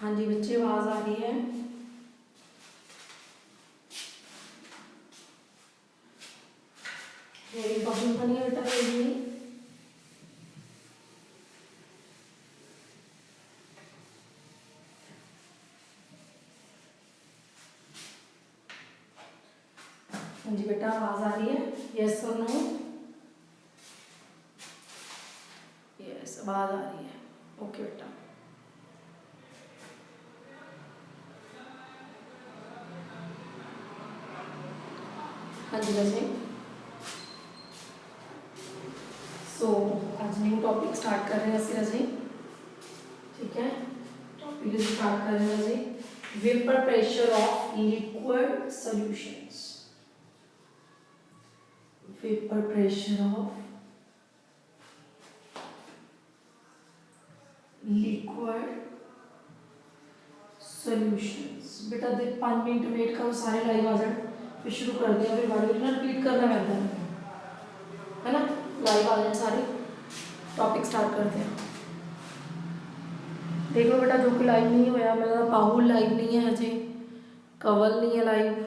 हाँ जी बच्चे, आवाज़ आ रही है? मेरी प्रॉब्लम तो नहीं है बेटा कोई भी? हाँ जी बेटा, आवाज़ आ रही है? यस और नो? यस, आवाज़ आ रही है। ओके बेटा। हाँ जी बच्चे, सो आज न्यू टॉपिक स्टार्ट कर रहे हैं ਅਸੀਂ अजय। ठीक है, टॉपिक स्टार्ट कर रहे हैं Ajay. Vapour pressure of liquid solutions. Vapour pressure of liquid solutions. बेटा देख 5 मिनट वेट करो, सारे लाइव आ जाए, फिर शुरू कर दिया। फिर बारी ना रिपीट करना पैदा है ना। लाइव आ जाए सारे, टॉपिक स्टार्ट करते हैं। देख लो बेटा, जो कि लाइव नहीं होया, मेरा पाहुल लाइव नहीं है अजय, कवल नहीं है लाइव,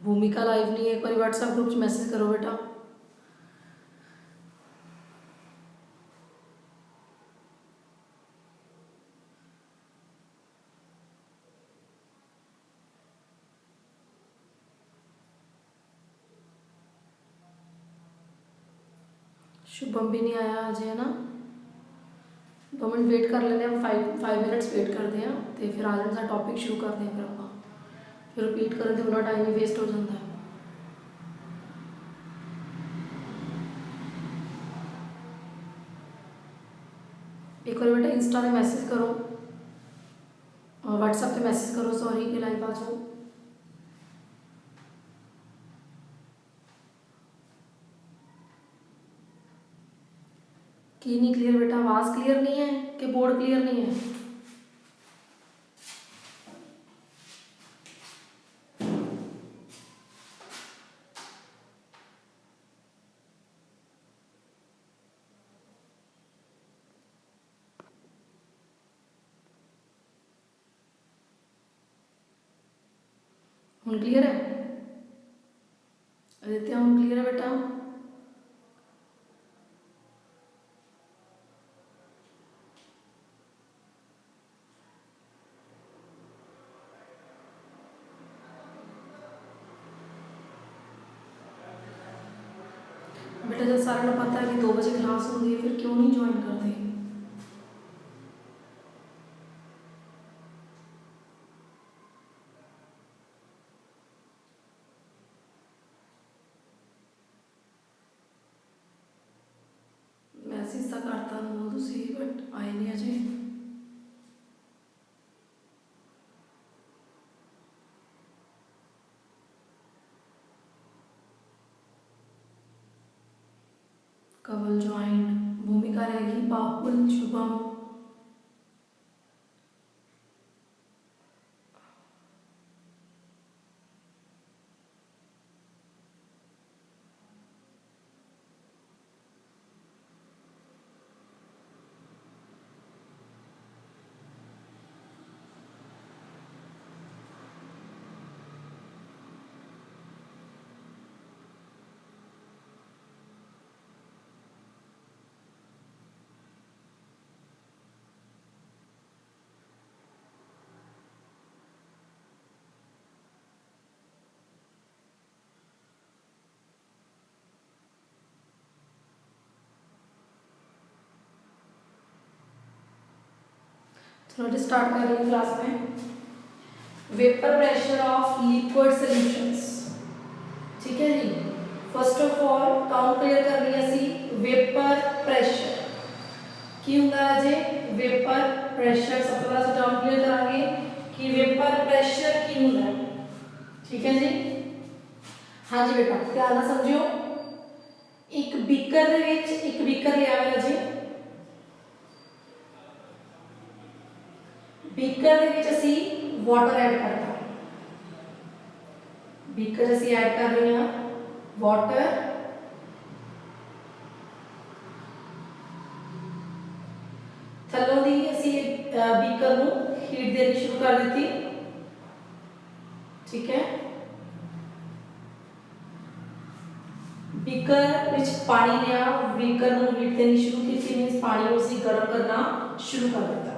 भूमिका लाइव नहीं है। एक बार व्हाट्सएप ग्रुप में मैसेज करो बेटा। शुभम भी नहीं आया अजय, है ना। 2 मिनट वेट कर लेने, हम 5 मिनट्स वेट करते हैं तो फिर आ जाने टॉपिक शुरू करते हैं। फिर ਆਪਾਂ फिर रिपीट करें तो उतना टाइम ही वेस्ट हो जाता है। एक बार बेटा इंस्टा पे मैसेज करो, व्हाट्सएप पे मैसेज करो, सॉरी कि लाइव आ जाओ। की नहीं क्लियर बेटा? आवाज़ क्लियर नहीं है कि बोर्ड क्लियर नहीं है? ਹੁਣ क्लियर है? आदित्य ਹੁਣ क्लियर है बेटा? बेटा जब सारे को पता है कि 2 बजे क्लास होगी, फिर क्यों नहीं ज्वाइन करते? मैसेज तो करता हूँ तुसी, बट आए नहीं अजय। कवल ज्वाइन, भूमिका रहेगी, पाहुल, शुभम। चलो स्टार्ट कर रही हूँ क्लास में। Vapour pressure of liquid solutions. ठीक है जी। First of all term clear कर रही है सी वेपर प्रेशर की होंगे अजय। वेपर प्रेशर सबसे पहले से टर्म क्लियर करांगे कि वेपर प्रेशर की होंगे। ठीक है जी। हाँ जी बेटा, ध्यान ਨਾਲ समझियो। एक बीकर ਦੇ ਵਿੱਚ ਇੱਕ बीकर लिया है अजय। बीकर ਦੇ ਵਿੱਚ ਅਸੀਂ वाटर ऐड करना है। बीकर ਅਸੀਂ ऐड कर रहे हैं वाटर, थल्लों दी ਅਸੀਂ बीकर ਨੂੰ हीट देनी शुरू कर दी, ठीक है। बीकर विच पानी लिया, बीकर ਨੂੰ ਹੀਟ ਦੇਣੀ ਸ਼ੁਰੂ ਕੀਤੀ, ਮੀਨਸ ਪਾਣੀ ਨੂੰ ਅਸੀਂ ਗਰਮ ਕਰਨਾ ਸ਼ੁਰੂ ਕਰ ਦਿੱਤਾ।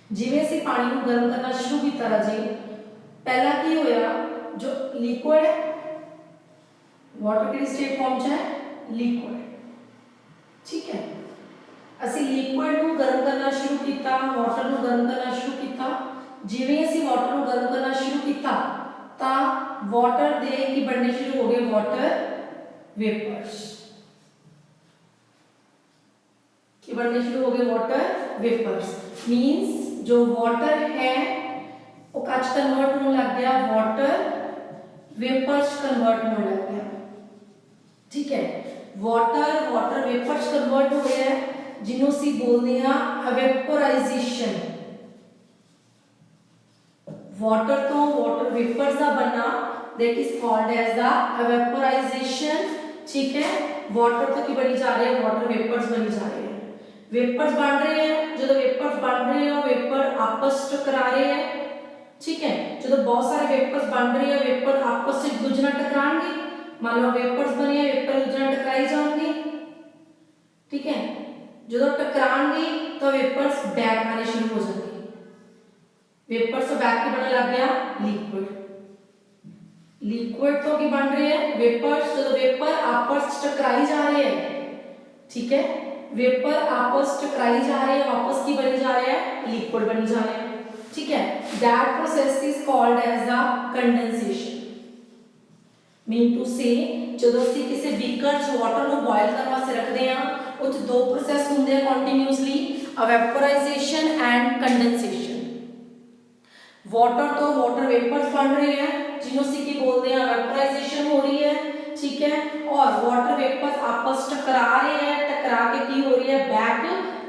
ਜਿਵੇਂ ਅਸੀਂ ਪਾਣੀ ਨੂੰ ਗਰਮ ਕਰਨਾ ਸ਼ੁਰੂ ਕੀਤਾ ਰਾਜੇ, ਪਹਿਲਾ ਕੀ ਹੋਇਆ, ਜੋ ਲਿਕੁਇਡ ਹੈ ਵਾਟਰ ਕਿਹੜੀ ਸਟੇਟ ਫਾਰਮ ਚ ਹੈ, ਲਿਕੁਇਡ, ਠੀਕ ਹੈ। ਅਸੀਂ ਲਿਕੁਇਡ ਨੂੰ ਗਰਮ ਕਰਨਾ ਸ਼ੁਰੂ ਕੀਤਾ, ਵਾਟਰ ਨੂੰ ਗਰਮ ਕਰਨਾ ਸ਼ੁਰੂ ਕੀਤਾ। ਜਿਵੇਂ ਅਸੀਂ ਵਾਟਰ ਨੂੰ ਗਰਮ ਕਰਨਾ ਸ਼ੁਰੂ ਕੀਤਾ ਤਾਂ ਵਾਟਰ ਦੇ ਕੀ ਬਣਨੇ ਸ਼ੁਰੂ ਹੋ ਗਏ, ਵਾਟਰ वेपर्स के बनने शुरू हो गए, वाटर वेपर्स। मींस जो वाटर है वो काच कन्वर्ट होने लग गया, वाटर वेपर्स कन्वर्ट होने लग गया, ठीक है। वाटर वेपर्स कन्वर्ट हो गया है, जिन्हों सी बोलते हैं एवेपोराइजेशन। वाटर तो वाटर वेपर्स का बनना that is called as the evaporation, ठीक है। वाटर तो की बनी जा रहे हैं, वाटर वेपर्स बनी जा रहे हैं, वेपर्स बन रहे हैं। जो वेपर्स बन रहे हैं वेपर आपस टकरा रहे हैं, ठीक है। जो बहुत सारे वेपर्स बन रहे हैं, वेपर आपस से एक दूसरे ਨਾਲ टकराएंगे। मान लो वेपर्स बने हैं, वेपर एक दूसरे ਨਾਲ टकराई जाएंगे, ठीक है। जो टकराएंगे तो वेपर्स बैक आने शुरू हो जाएंगे, वेपर्स तो बैक के बनने लग गया लिक्विड। लिक्विड तो की बन रहे हैं वेपर्स, जो वेपर आपस टकराई जा रहे हैं, ठीक है। वेपर आपस टकराई जा रहे हैं, वापस की बनी जा रहे हैं, लिक्विड बनी जा रहे हैं, ठीक है। That process is called as the condensation. Mean to say ਜਦੋਂ ਅਸੀਂ ਕਿਸੇ ਬੀਕਰ 'ਚ ਵਾਟਰ ਨੂੰ ਬੋਇਲ ਕਰਨ ਵਾਸਤੇ ਰੱਖਦੇ ਆ, ਉਹ 'ਚ ਦੋ ਪ੍ਰੋਸੈਸ ਹੁੰਦੇ ਆ ਕੰਟੀਨਿਊਸਲੀ, एवेपोराइजेशन एंड कंडेंसेशन। वाटर तो वाटर वेपर्स बन रहे हैं, जिन्हों से की बोलते हैं एवेपोराइजेशन हो रही है, ठीक है। और वाटर वेपर्स आपस टकरा रहे हैं, टकरा के की हो रही है, बैक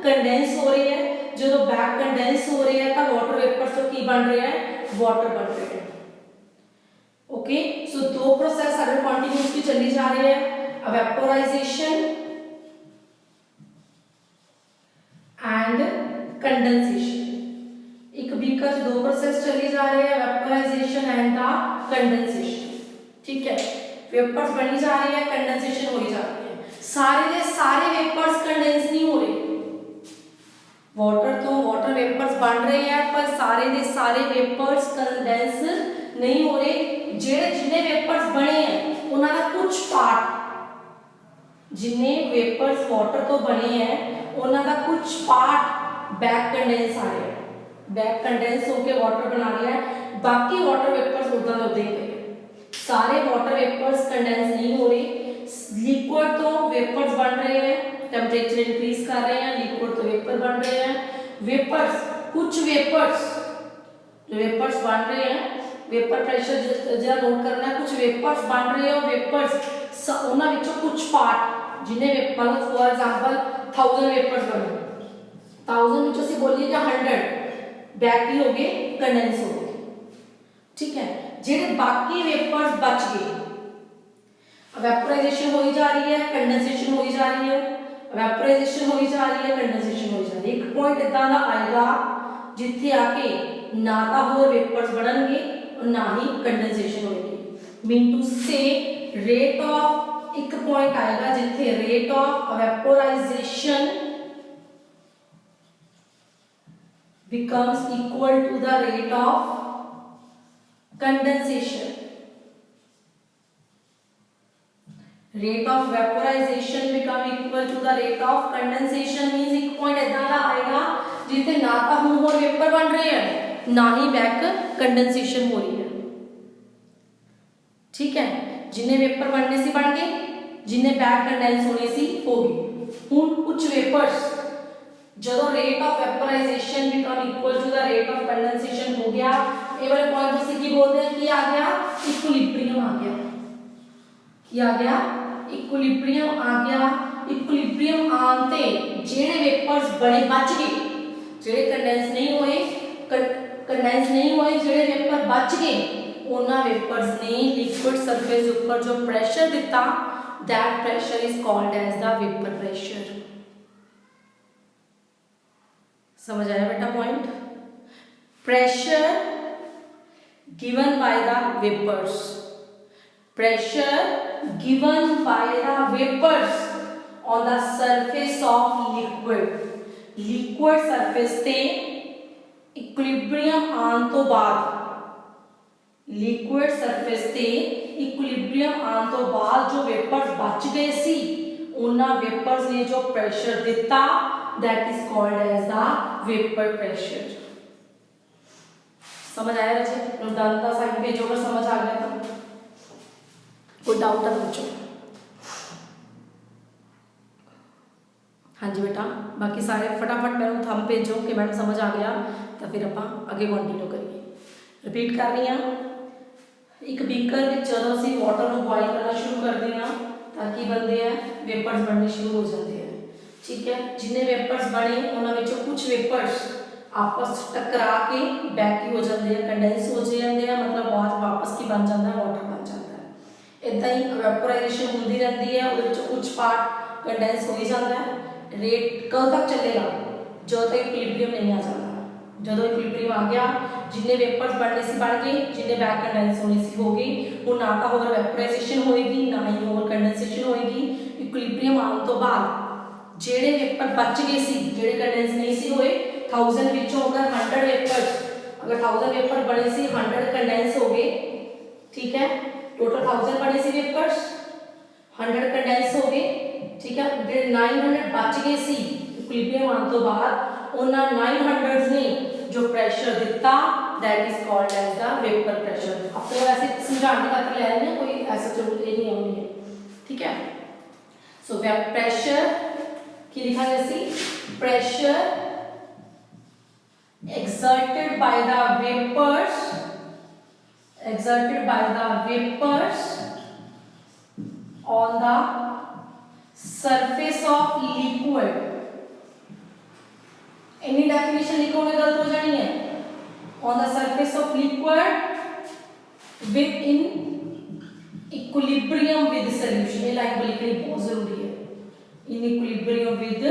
कंडेंस हो रही है। जो बैक कंडेंस हो रही है तो वाटर वेपर्स तो की बन रहे हैं, वाटर बन रहे हैं, ओके। सो दो प्रोसेस सारे कंटीन्यूअसली चली जा रही है, एवेपोराइजेशन एंड कंडेंसेशन। एक बीकर से दो प्रोसेस चली जा रहे हैं, वेपोराइजेशन एंड द कंडेंसेशन, ठीक है। वेपर्स बनी जा रही है, कंडेंसेशन हो जा रही है। सारे के सारे वेपर्स कंडेंस नहीं हो रहे, वाटर तो वाटर वेपर्स बन रहे हैं पर सारे के सारे वेपर्स कंडेंस नहीं हो रहे। जेड़े जिन्ने वेपर्स बने हैं उन्होंने कुछ पार्ट, जिन्ने वेपर्स वाटर तो बने हैं उन्होंने कुछ पार्ट बैक कंडेंस आ रहे हैं, बैक कंडेंस होकर वाटर बना रहा है, बाकी वाटर वेपर्स उदा उदा ही गए। सारे वाटर वेपर्स कंडेंस नहीं हो रहे, लिक्विड तो वेपर्स बन रहे हैं, टेम्परेचर इंक्रीज कर रहे हैं, लिक्विड तो वेपर बन रहे हैं। वेपर्स कुछ वेपर्स जो वेपर्स बन रहे हैं, वेपर प्रेशर जरा नोट करना है, कुछ वेपर्स बन रहे हैं, वेपर्स उन्होंने विचों कुछ पार्ट जिन्हें मतलब फॉर एग्जांपल 1000 वेपर्स बने, 1000 विचों से बोलिए कि 100 बैक ही हो गए, कंडेंस हो गए, ठीक है। जेडे बाकी वेपर्स बच गए, वेपोराइजेशन हो जा रही है, कंडेंसेशन हो जा रही है, वेपोराइजेशन हो जा रही है, कंडेंसेशन हो जा रही है। एक पॉइंट इदा का आएगा जिथे आके ना तो होर वेपर्स बननगे और ना ही कंडेंसेशन होगी। मीन टू से रेट ऑफ एक पॉइंट आएगा जिथे rate of vaporisation becomes equal to the rate of condensation. Rate of vaporization become equal to the rate of condensation means एक पॉइंट ऐसा का आएगा जिथे ना तो हम और वेपर बन रहे हैं ना ही बैक कंडेंसेशन हो रही है, ठीक है। जिन्हें वेपर बनने से बन गए, जिन्हें बैक कंडेंस होने से हो गए। हुण कुछ वेपर्स जो rate of vaporization become equal to the rate of condensation हो गया, ये वाले पॉइंट से की बोलते हैं कि आ गया इक्विलिब्रियम आ गया, कि आ गया इक्विलिब्रियम आ गया। इक्विलिब्रियम आते जेड़े वेपर्स बड़े बच गए, जेड़े कंडेंस नहीं हुए, जेड़े वेपर बच गए, उन्हां वेपर्स ने लिक्विड सरफेस ऊपर जो प्रेशर दिता, that pressure is called as the vapour pressure. समझ आया बेटा point? pressure given by the vapors, pressure given by the vapors on the surface of liquid, liquid surface ਤੇ equilibrium ਆਉਣ ਤੋਂ ਬਾਅਦ, liquid surface ਤੇ equilibrium ਆਉਣ ਤੋਂ ਬਾਅਦ ਜੋ vapors ਬਚ ਗਏ ਸੀ ਉਹਨਾਂ vapors ਨੇ ਜੋ pressure ਦਿੱਤਾ, that is called as the vapor pressure। समझ आया बच्चे? दांता साइड पेज अगर समझ आ गया तो कोई डाउट है बच्चों? हाँ जी बेटा, बाकी सारे फटाफट मैंने थंब भेजो कि मैडम समझ आ गया, तो फिर आप आगे कंटिन्यू करिए। रिपीट कर रही हैं, एक बीकर में जो असी वाटर को बॉयल करना शुरू करते हैं ताकि बनते हैं वेपर्स बनने शुरू हो जाते हैं। ठीक है, जिन्हें वेपर्स बने उन्होंने कुछ वेपर्स आपस टकरा के बैक हो जाते हैं, कंडेंस हो जाते हैं, मतलब बहुत वापस की बन जाता है, वाटर बन जाता है। इदा ही वेपोराइजेशन होती रहती है, वो कुछ पार्ट कंडेंस हो ही जाता है। रेट कब तक चलेगा? जो तक इक्विलिब्रियम नहीं आ जाता। जो इक्विलिब्रियम आ गया, जिन्हें वेपर्स बनने से बन गए, जिन्हें बैक कंडेंस होने से हो गई, वो ना तो ओवर वेपोराइजेशन होएगी ना ही ओवर कंडेंसेशन होएगी। इक्विलिब्रियम आने तो बाद जेड़े वेपर बच गए सी, जेड़े कंडेंस नहीं सी होए, 1000 विचों अगर 100 वेपर्स, अगर 1000 वेपर बने सी 100 कंडेंस हो गए, ठीक है, टोटल 1000 बने सी वेपर्स, 100 कंडेंस हो गए, ठीक है, जे 900 बच गए सी इक्विलिब्रियम आने तो बाद उन्हां 900 ने जो प्रेशर दिता, that is called as the vapour pressure. आपको ऐसे समझाने का ले लेना, कोई ऐसा जरूरी नहीं होनी है। ठीक है, सो वेपर प्रेशर की लिखा जैसी pressure exerted by the vapors, exerted by the vapors on the surface of liquid। any definition लिखोगे गलत हो जानी है। on the surface of liquid with in equilibrium with solution, ये लाइन को लिखनी बहुत जरूरी है। in equilibrium with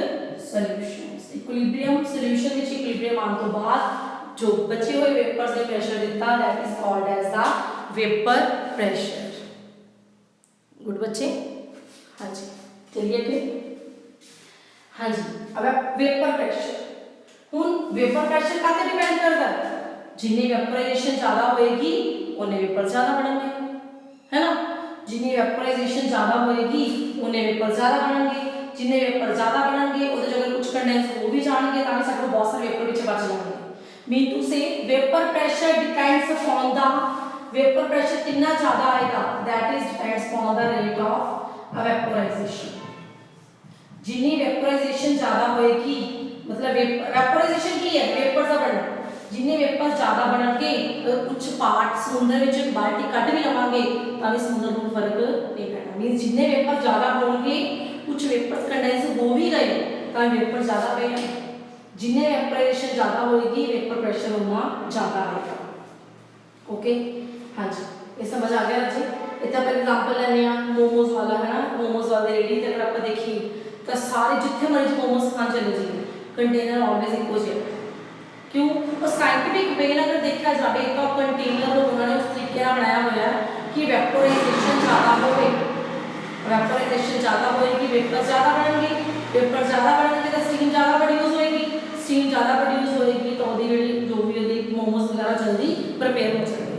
solutions, equilibrium solution which equilibrium आने तो बाद जो बचे हुए वेपर्स ने प्रेशर दिता, that is called as the vapor pressure। Good बच्चे? हाँ जी, चलिए फिर। हाँ जी, अब वेपर प्रेशर, हुन वेपर प्रेशर काते डिपेंड करता है? जिन्हें वेपोराइजेशन ज्यादा होएगी उन्हें वेपर ज्यादा बनेंगे, है ना? जिन्हें वेपोराइजेशन ज्यादा होएगी उन्हें वेपर ज्यादा बनेंगे, जिन्हें वेपर ज्यादा बनेंगे उहदे च अगर कुछ कंडेंस हो भी जाएंगे तां भी साडे बहुत सारे वेपर विच बच जाएंगे। मीन टू से vapour pressure depends upon the, vapour pressure कितना ज्यादा आएगा, that is depends upon the rate of vaporisation. जिन्हें वेपोराइजेशन ज्यादा होएगी, मतलब वेपोराइजेशन की है वेपर दा बनना, जिन्हें वेपर ज्यादा बनणगे कुछ पार्ट समुद्र विच बाल्टी कट भी लवांगे तां भी समुद्र नूं फर्क नहीं पैना। मीन जिन्हें वेपर ज्यादा होणगे, कुछ वेपर्स कंडेंस हो भी गए तां वेपर ज्यादा पेगा, जिन्हें वेपोराइजेशन ज्यादा होएगी वेपर प्रेशर उतना ज्यादा आएगा। ओके, हाँ जी, ये समझ आ गया बच्चे? इतना पर एग्जांपल लेने आ मोमोज वाला, है ना? मोमोज वाले रेडी ते अगर आप देखिए तो सारे जिथे मर्जी मोमोज खान चले जाइए, कंटेनर ऑलवेज इको जिहा। क्यों? और साइंटिफिक वे अगर देखा जाए तो कंटेनर उन्होंने उस तरीके से बनाया हुआ है कि वेपोराइजेशन ज़्यादा होवे, वेपोराइजेशन ज़्यादा होएगी वेपर ज़्यादा बनेंगे, वेपर ज़्यादा बनेंगे तो स्टीम ज़्यादा प्रोड्यूस होएगी, स्टीम ज़्यादा प्रोड्यूस होएगी तो वो जो भी मोमोज वगैरह जल्दी प्रिपेयर हो जाएंगे।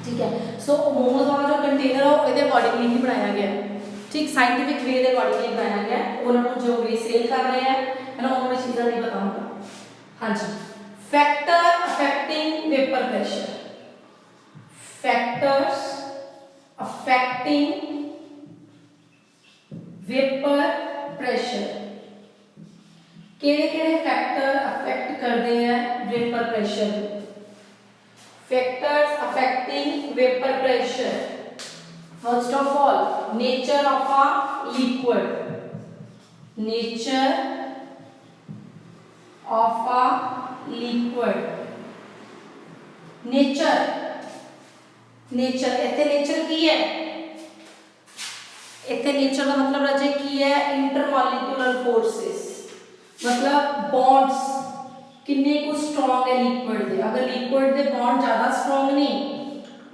ठीक है, सो मोमोज वाला जो कंटेनर है वो अकॉर्डिंगली ही बनाया गया है। ठीक, साइंटिफिक वे के अकॉर्डिंगली बनाया गया है। उन्होंने जो वे सेल कर रहे हैं, है ना, उन्होंने चीज़ें नहीं बताऊंगा। हाँ जी, factor affecting vapour pressure, factors affecting vapour pressure, केड़े-केड़े फैक्टर अफेक्ट करते हैं vapour pressure? Factors affecting vapour pressure, first of all nature of a liquid, nature of a liquid, nature, nature इतने नेचर की है, इतने नेचर का मतलब राजे की है इंटरमॉलिक्यूलर फोर्सेस, मतलब बॉन्ड्स किन्ने को स्ट्रॉन्ग है लिक्विड दे। अगर लिक्विड दे बॉन्ड ज़्यादा स्ट्रॉन्ग नहीं,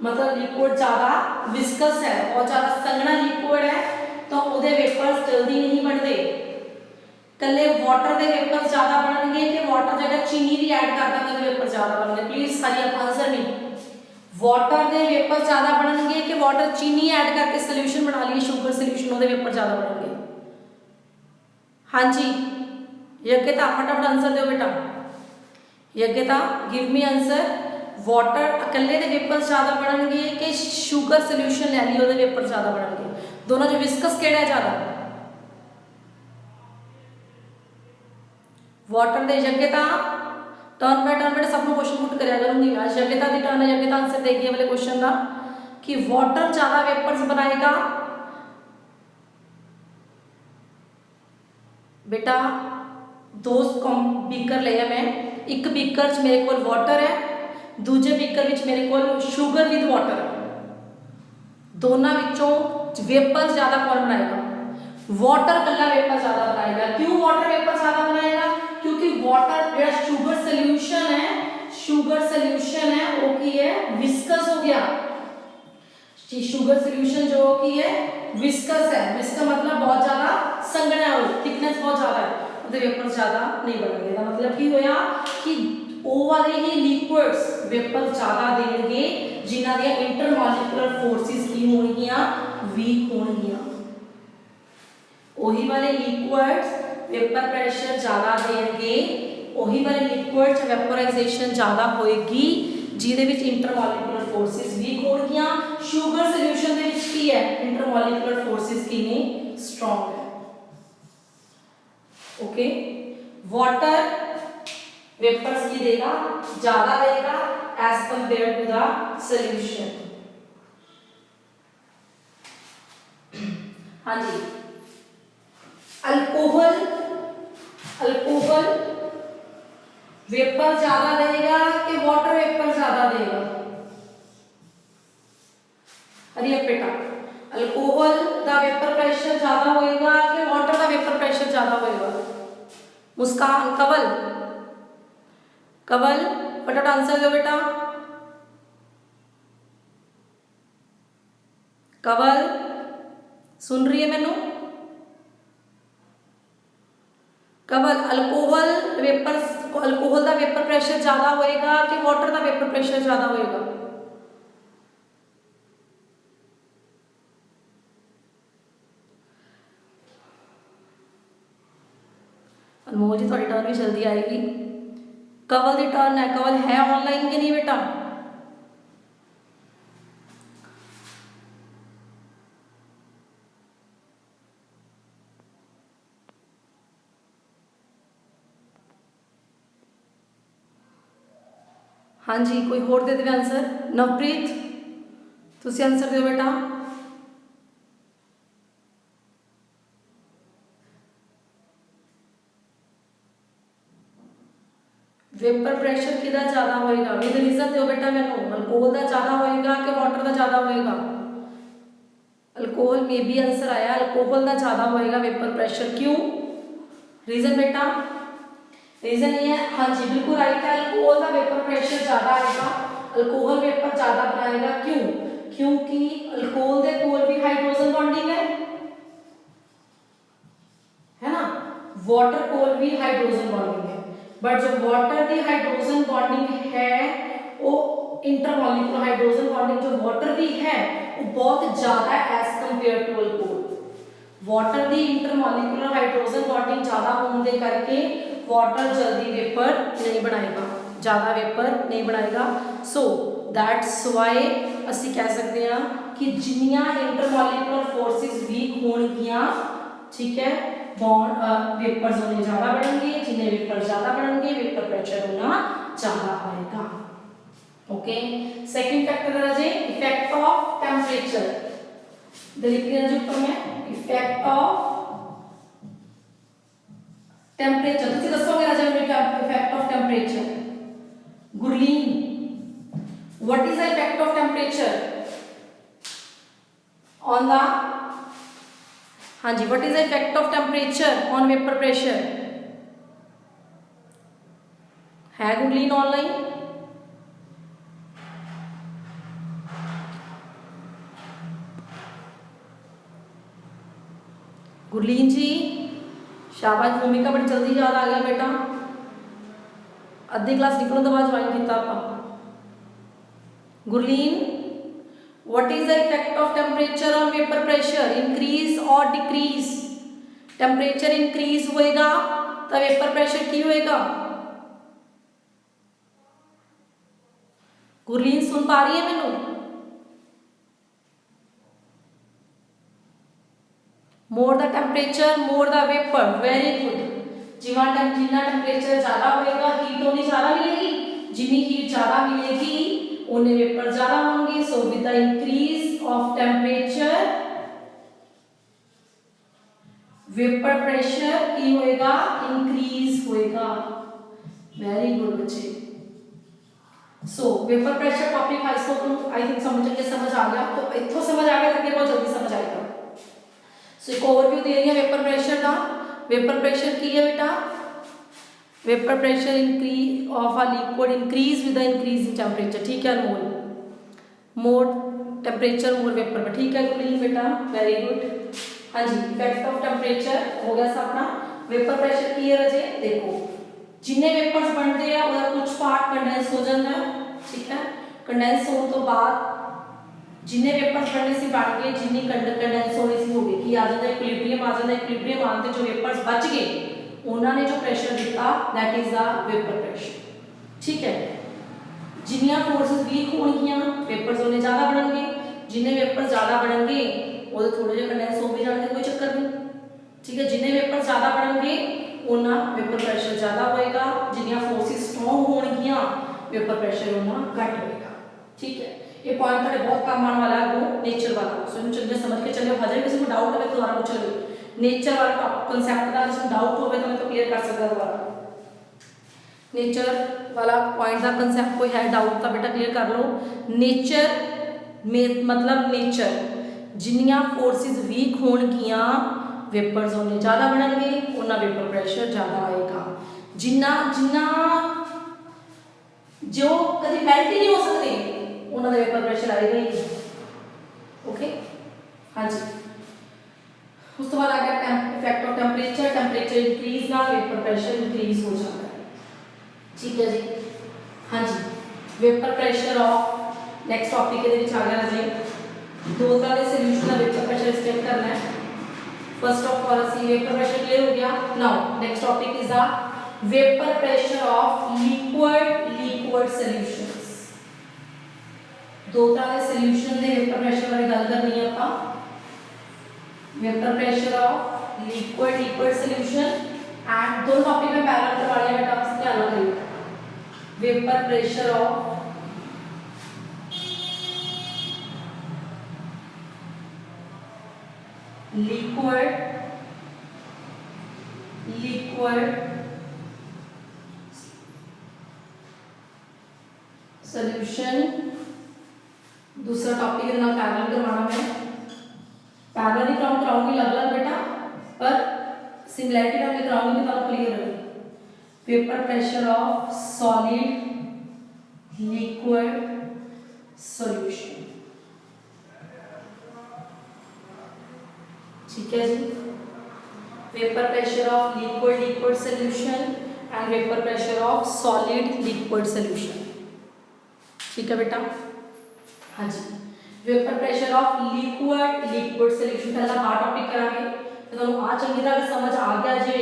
मतलब लिक्विड ज़्यादा विस्कस है, बहुत ज़्यादा संघना लिक्विड है, तो उहदे वेपर्स जल्दी नहीं बनते। कल्ले वाटर दे वेपर्स ज़्यादा बनणगे कि वाटर जगह चीनी भी ऐड कर दांगे तो वेपर ज़्यादा बनणगे? प्लीज़ सारी आंसर नहीं। वाटर दे वेपर ज़्यादा बनणगे कि वाटर चीनी ऐड करके सोल्यूशन बना लिए शुगर सोल्यूशन उहदे वेपर ज़्यादा बनणगे? हाँ जी, यज्ञता फटाफट आंसर दो बेटा। यज्ञता गिव मी आंसर। वाटर अकेले दे वेपर ज़्यादा बनणगे कि शुगर सोल्यूशन ले लियो उहदे वेपर ज़्यादा बनणगे? दोनों जो विस्कस केड़ा है ज़्यादा? वाटर दे। यज्ञता टर्न बाय टर्न बेटा सबको क्वेश्चन पुट करया करूंगी आज। यज्ञता दी टर्न है, यज्ञता आंसर देगी ये वाले क्वेश्चन का कि वाटर ज़्यादा वेपर्स बनाएगा। बेटा दो बीकर लिया मैं, एक बीकर च मेरे को वाटर है, दूजे बीकर विच मेरे को शुगर विद वाटर है। दोनों विचों वेपर ज़्यादा कौन बनाएगा? वाटर कल्ला वेपर ज़्यादा बनाएगा। क्यों वाटर वेपर ज़्यादा बनाएगा? क्योंकि वाटर जो शुगर सोल्यूशन है, शुगर सोल्यूशन है वो की है विस्कस हो गया। शुगर सोल्यूशन जो की है विस्कस है, विस्कस मतलब बहुत ज़्यादा संघना है, थिकनेस बहुत ज़्यादा है, तो वेपर ज़्यादा नहीं बनेगा। मतलब की होया कि ओ वाले ही लिक्विड्स वेपर ज़्यादा देंगे जिन्हां दी इंटरमॉलिक्यूलर फोर्सेस की होणगियां वीक होणगियां। ओही वाले लिक्विड्स वेपर प्रेशर ज़्यादा देंगे, ओही वाले लिक्विड्स वेपराइजेशन ज़्यादा होएगी जिहदे विच इंटरमॉलिक्यूलर फोर्सेस वीक होणगियां। शुगर सोल्यूशन दे विच की है इंटरमॉलिक्यूलर फोर्सेस की ने स्ट्रॉन्ग है। ओके, वाटर वेपर्स की देगा ज़्यादा देगा as compare to the solution. हाँ जी, अल्कोहल, अल्कोहल वेपर ज्यादा देगा कि वाटर वेपर ज्यादा देगा? अरे बेटा अल्कोहल दा वेपर प्रेशर ज्यादा होएगा कि वाटर दा वेपर प्रेशर ज्यादा होएगा? मुस्कान, कवल, कवल फटाफट आंसर दो बेटा। कवल सुन रही है मैनू? कवल अल्कोहल वेपर, अल्कोहल का वेपर प्रेशर ज़्यादा होएगा कि वाटर का वेपर प्रेशर ज़्यादा होएगा? अनमोल जी थोड़ी टर्न भी जल्दी आएगी। कवल की टर्न है, कवल है ऑनलाइन कि नहीं बेटा? हाँ जी, कोई होर दे दे आंसर। नवप्रीत तुसी आंसर दो बेटा। वेपर प्रेशर किदा ज़्यादा होएगा? विद रीजन दो बेटा मैनू। अल्कोहल का ज़्यादा होएगा कि वाटर का ज़्यादा होएगा? अल्कोहल में भी आंसर आया, अल्कोहल का ज़्यादा होएगा वेपर प्रेशर। क्यों? रीजन बेटा? रीजन ये है, हाँ जी बिल्कुल राइट है, अल्कोहल का वेपर प्रेशर ज़्यादा आएगा, अल्कोहल वेपर ज़्यादा बनाएगा। क्यों? क्योंकि अल्कोहल दे कोल भी हाइड्रोजन बॉन्डिंग है ना, वाटर कोल भी हाइड्रोजन बॉन्डिंग है, बट जो वाटर की हाइड्रोजन बॉन्डिंग है वो इंटरमॉलिक्यूलर हाइड्रोजन बॉन्डिंग जो वाटर की है वो बहुत ज़्यादा है as compare to alcohol. Water की इंटरमॉलिक्यूलर हाइड्रोजन बॉन्डिंग ज़्यादा होने के करके वाटर जल्दी वेपर नहीं बनाएगा, ज़्यादा वेपर नहीं बनाएगा। सो दैट्स वाई असी कह सकते हैं कि जिन्नियां इंटरमॉलिक्यूलर फोर्सेस वीक होणगियां, ठीक है, बॉन्ड वेपर्स होने ज़्यादा बढ़ेंगे, जिन्हें वेपर ज़्यादा बढ़ेंगे वेपर प्रेशर होना ज़्यादा आएगा। ओके, सेकंड फैक्टर है जी इफेक्ट ऑफ टेम्परेचर। लिखिए जो में इफेक्ट ऑफ टेम्परेचर, तुसी दसोगे राजा effect of temperature. Gurleen, what is the effect of temperature on the, हाँ जी, what is the effect of temperature on vapour pressure? है गुरलीन ऑनलाइन? गुरलीन जी शाबाश, भूमिका बड़ी जल्दी याद आ गया बेटा, अद्धी क्लास निकलने तो बाद ज्वाइन किया आप। Gurleen, what is the effect of temperature on vapour pressure, increase और डिक्रीज? टेम्परेचर इंक्रीज होएगा तो वेपर प्रेशर की होएगा? गुरलीन सुन पा रही है मैनू? More the temperature more the vapour, very good. Jinnah temperature ज्यादा होएगा हीट उन्नी ज्यादा मिलेगी, जिन्नी हीट ज्यादा मिलेगी उन्ने वेपर ज्यादा होंगे। So with the increase of temperature vapour pressure की होएगा, इंक्रीज होएगा। वेरी गुड बच्चे। सो vapour pressure topic I think समझ आ गया, तो इत्थों समझ आ गया तो बहुत जल्दी समझ आएगा। सो एक ओवरव्यू दे रही है वेपर प्रेशर का। वेपर प्रेशर की है बेटा, vapour pressure increase of a liquid increase with the increase in temperature, ठीक है अनमोल? मोर टेम्परेचर मोर वेपर, ठीक है गुरलीन बेटा, वेरी गुड। हाँ जी, इफेक्ट ऑफ टेम्परेचर हो गया सा अपना। वेपर प्रेशर की है रजे, देखो जिन्ने वेपर्स बनते हैं ਉਹਦਾ कुछ पार्ट कंडेंस हो जाता है, ठीक है? कंडेंस होने तो बाद जिन्ने वेपर्स बनने से बन गए, जिन्नी कंडेंस होने से हो गई कि आ जाता इक्विलिब्रियम, आ जाता इक्विलिब्रियम आते जो वेपर्स बच गए उन्होंने जो प्रेशर दिता that is the vapour pressure, ठीक है? जिन्नियां फोर्सेस वीक होणगियां वेपर्स उन्ने ज़्यादा बनणगे, जिन्ने वेपर्स ज़्यादा बनणगे वो थोड़े जिहे कंडेंस हो भी जाणगे, कोई चक्कर नहीं, ठीक है? जिन्ने वेपर्स ज़्यादा बनणगे उन्ना वेपर प्रेशर ज़्यादा होएगा, जिन्नियां फोर्सेस स्ट्रॉन्ग होणगियां वेपर प्रेशर उन्ना घट होएगा, ठीक है? ये पॉइंट थोड़े बहुत काम आने वाला है वो नेचर वाला, सो इन चीज़ें समझ के चलिए। हजे किसी को डाउट हो तो दोबारा पूछ लो, नेचर वाला कंसेप्ट का किसी को डाउट हो तो मैं तो क्लियर कर सकता दोबारा। नेचर वाला पॉइंट का कंसेप्ट कोई है डाउट तो बेटा क्लियर कर लो। नेचर में मतलब नेचर जिन्नियां फोर्सेस वीक होणगियां वेपर्स उन्ने ज़्यादा बनणगे, उन्ना वेपर प्रेशर ज़्यादा आएगा। जिन्ना जिन्ना जो कभी मेल्ट ही नहीं हो सकते उन्होंने वेपर प्रेशर आएगा ही, ओके? हाँ जी। उस तो बाद आ गया effect of temperature, temperature increase ना वेपर प्रेशर इंक्रीज हो जाता है, ठीक है जी? हाँ जी, vapour pressure of next topic के आ गया जी। दो तरह के सॉल्यूशन का वेपर प्रेशर स्टेट करना है। First of all see vapour pressure clear हो गया। Now next topic is the vapour pressure of liquid solutions. दो तरह के सॉल्यूशन दे वेपर प्रेशर बारे गल करनी है ਆਪਾਂ। Vapour pressure of liquid solution and दोनों टॉपिक में पैरेलल करवा लिया बेटा, आपसे ध्यान रखिएगा। Vapour pressure of liquid solution, दूसरा टॉपिक ना पैरेलल करवाना मैं, पैरेलल ही कराऊंगी अलग अलग बेटा, पर सिमिलैरिटी करके कराऊंगी तो आपको क्लियर रहे। Vapour pressure of solid liquid solution, ठीक है जी? Vapour pressure of liquid solution and vapour pressure of solid liquid solution, ठीक है बेटा? हाँ जी, vapour pressure of liquid solution पहला आ टॉपिक करांगे तो ਤੁਹਾਨੂੰ ਆ ਚੰਗੀ ਤਰ੍ਹਾਂ ਸਮਝ ਆ ਗਿਆ ਜੇ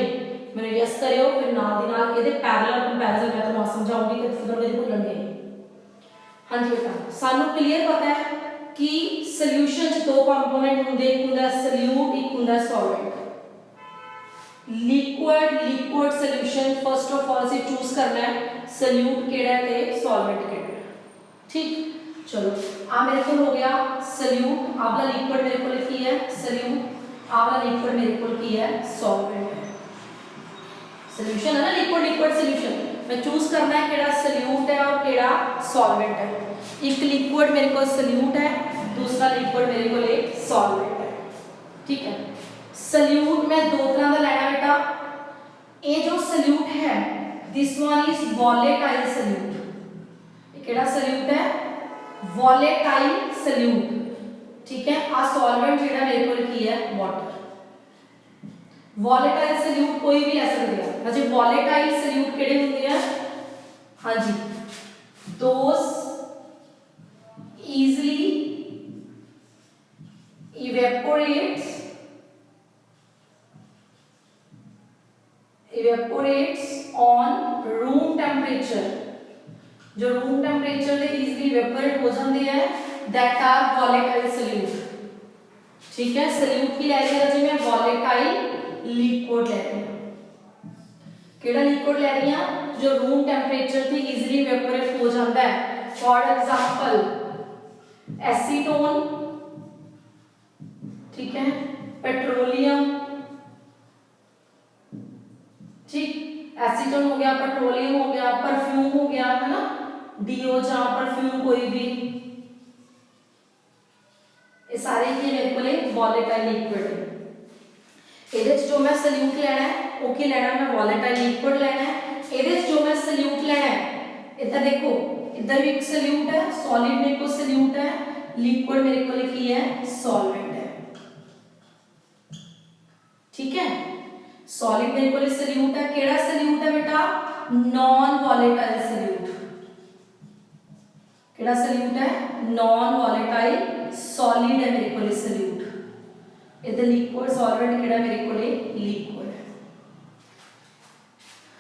ਮੈਨੂੰ ਯੈਸ ਕਰਿਓ, ਫਿਰ ਨਾਲ ਦੀ ਨਾਲ ਇਹਦੇ ਪੈਰਲਲ ਕੰਪੈਰੀਜ਼ਨ ਮੈਂ ਤੁਹਾਨੂੰ ਸਮਝਾਉਂਗੀ ਕਿ ਫਿਰ ਇਹਦੇ ਭੁੱਲਣਗੇ। हाँ जी बेटा, ਸਾਨੂੰ ਕਲੀਅਰ ਪਤਾ ਹੈ कि सॉल्यूशन च दो कंपोनेंट होंगे, एक होंदा सॉल्यूट, एक होंदा solvent. Liquid solution first of all से चूज करना है सॉल्यूट केड़ा है ते सॉल्वेंट केड़ा है, ठीक? चलो आ मेरे को हो गया सॉल्यूट, आवाला लिक्विड मेरे को की है सॉल्यूट, आवाला लिक्विड मेरे को की है सॉल्वेंट है। सॉल्यूशन है ना लिक्विड सॉल्यूशन, मैं चूज करना है केड़ा सॉल्यूट है और केड़ा सॉल्वेंट है। एक लिक्विड मेरे को सॉल्यूट है, दूसरा लिक्विड मेरे को ले सॉल्वेंट है, ठीक है? सॉल्यूट में दो तरह का लेना बेटा। ये जो सॉल्यूट है this one is volatile solute. केड़ा सल्यूट है? Volatile solute. ठीक है, आ सॉल्वेंट जेड़ा मेरे कोल की है वाटर। वॉलेटाइल सल्यूट कोई भी ले सकते हैं। अच्छा, वॉलेटाइल सल्यूट केड़े होंगे हैं? हाँ जी, दोस easily evaporates on room temperature। जो रूम टेम्परेचर से इजीली इवेपोरेट हो जाते हैं दैट आर वॉलेटाइल सल्यूट। ठीक है, सल्यूट की ले रही है जी मैं वॉलेटाइल लिक्विड ले रही हूं। केड़ा लिक्विड ले रही हूं? जो रूम टेम्परेचर से इजीली इवेपोरेट हो जाता है। फॉर एग्जांपल एसीटोन, ठीक है, पेट्रोलियम, ठीक, एसीटोन हो गया, पेट्रोलियम हो गया, परफ्यूम हो गया, है ना, डीओ या परफ्यूम कोई भी, ये सारे की मेरे को वॉलेटाइल लिक्विड है। ਇਹਦੇ ਚ जो मैं सल्यूट लेना है वो की लेना मैं वॉलेटाइल लिक्विड लेना है। ਇਹਦੇ ਚ जो मैं सल्यूट लेना है, इधर देखो, इधर भी एक सल्यूट है, सॉलिड मेरे को सल्यूट है, लिक्विड मेरे को लिखी है सॉल्वेंट है। ठीक है, सॉलिड मेरे को सल्यूट है, केड़ा सल्यूट है बेटा? Non volatile solute. केड़ा सल्यूट है? नॉन वॉलेटाइल सॉलिड है मेरे को सल्यूट। इधर लिक्विड सॉल्वेंट केड़ा मेरे को लिक्विड है।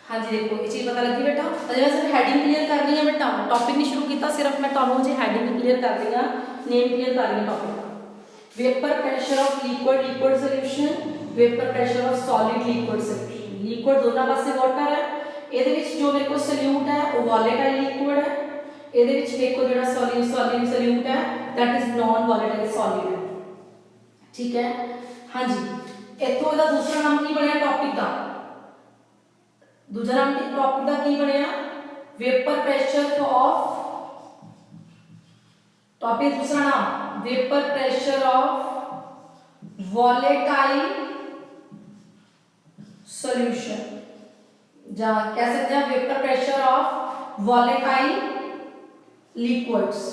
हाँ जी, देखो ये चीज पता लगी बेटा। अजे मैं सिर्फ हेडिंग क्लियर कर रही है बेटा, टॉपिक नहीं शुरू किया, सिर्फ मैं तुहानू जे हेडिंग क्लियर कर रही हां, नेम क्लियर कर रही हां टॉपिक का। Vapour pressure of liquid solution, vapour pressure of solid liquid solution. Liquid दोनों पासे वाटर है, ਇਹਦੇ ਵਿੱਚ जो मेरे को सल्यूट है वो वॉलेटाइल लिक्विड है, ਇਹਦੇ ਵਿੱਚ मेरे को ਜਿਹੜਾ सॉलिड सल्यूट है that is non volatile solid है। ठीक है, हाँ जी, इथों ਇਹਦਾ दूसरा नाम की बनया टॉपिक का? दूसरा नाम की टॉपिक का की बनया? वेपर प्रेशर ऑफ, टॉपिक दूसरा नाम vapour pressure of volatile solution, जा कह सकते हैं vapour pressure of volatile liquids.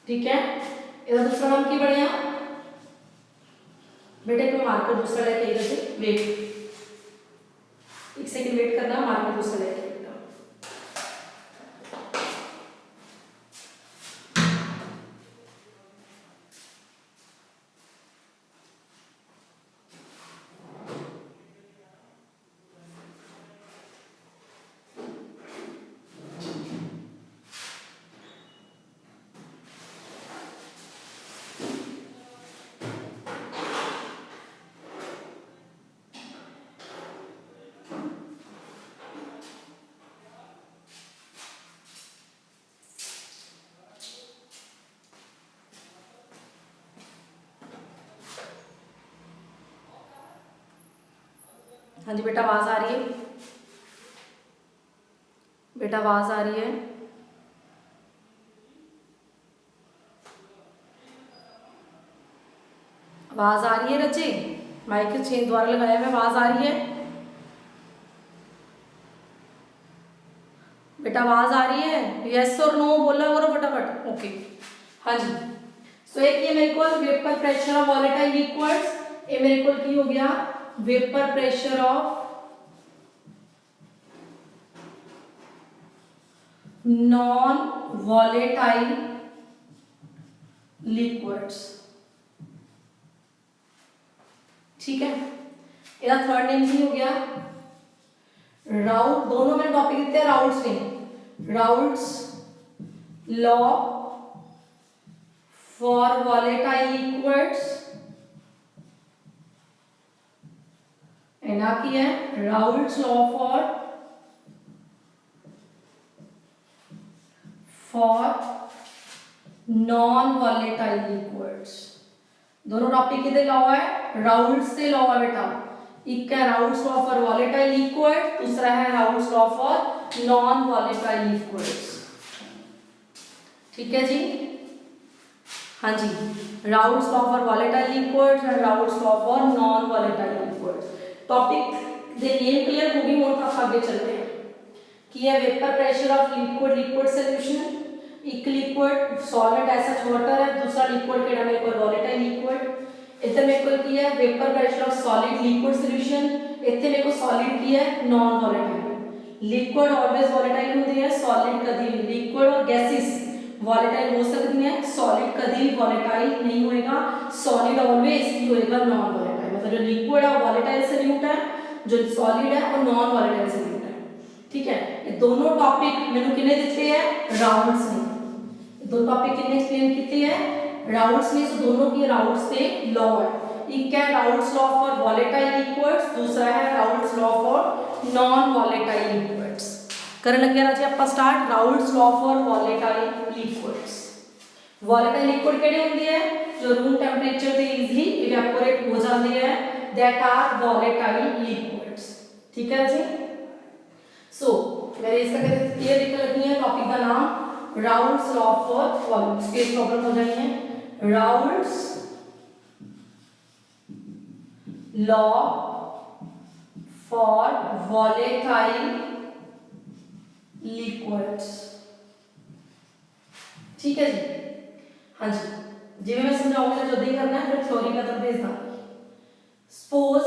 ठीक है, इसका दूसरा नाम की बढ़िया बेटे को मार्कर दूसरा लेके इधर से वेट, एक सेकंड वेट करना, मार्कर दूसरा लेके। हाँ जी बेटा, आवाज आ रही है? बेटा आवाज आ रही है? आवाज आ रही है रचे? माइक चेंज द्वारा लगाया हुआ, आवाज आ रही है बेटा? आवाज आ रही है? यस और नो बोला करो फटाफट। ओके, हाँ जी। सो एक ये मेरे को vapour pressure of volatile liquids, ये मेरे को की हो गया vapour pressure of non volatile liquids. ठीक है, इसका थर्ड नेम की हो गया राउट, दोनों में टॉपिक देते हैं राउट्स ने, Raoult's law for volatile liquids, एना की है Raoult's law for non volatile liquids. दोनों टॉपिक किधर लॉ है? राउल्ट्स से लॉ है बेटा। एक है Raoult's law for volatile liquid, दूसरा है Raoult's law for non volatile liquids. ठीक है जी, हाँ जी, Raoult's law for volatile liquids and Raoult's law for non volatile liquids. Topic ਦੇ ਨੇਮ ਕਲੀਅਰ ਹੋ ਗਈ। ਹੁਣ ਆਪਾਂ ਅੱਗੇ ਚੱਲਦੇ ਹਾਂ। ਕੀ ਹੈ vapour pressure of liquid solution. एक लिक्विड सॉलिड ऐसा वाटर है, दूसरा लिक्विड केड़ा मेरे को वोलेटाइल लिक्विड। इधर मेरे को की है vapour pressure of solid liquid solution. इतने मेरे को सॉलिड की है non volatile. Liquid always volatile होती है, सॉलिड कभी भी। लिक्विड और गैसेस वोलेटाइल हो सकती हैं, सॉलिड कभी भी वोलेटाइल नहीं होएगा। सॉलिड ऑलवेज की होएगा नॉन वोलेटाइल। मतलब जो लिक्विड है वोलेटाइल सॉल्यूट है, जो सॉलिड है वो नॉन वोलेटाइल सॉल्यूट है। ठीक है, ये दोनों टॉपिक मैंने किने दिते हैं राउंड्स ने। दो टॉपिक किने एक्सप्लेन किए हैं राउंड्स ने। सो दोनों की राउंड्स पे लॉ है। एक है Raoult's law for volatile liquids, दूसरा है Raoult's law for non volatile liquids. करन लगे ना जी ਆਪਾਂ start Raoult's law for volatile liquids. Volatile liquid केड़े होंदी है जो रूम टेंपरेचर ते इजीली इवेपोरेट हो जाती है, दैट आर वोलेटाइल लिक्विड्स। ठीक है जी। सो मेरे इसका क्लियर लिख लगी है टॉपिक का नाम rounds law for volume. Space problem हो जानी है। Raoult's law for volatile liquids. ठीक है जी। हाँ जी, जिवें मैं समझाऊंगी जो ही करना है, फिर थ्योरी का तो भेज दा। सपोज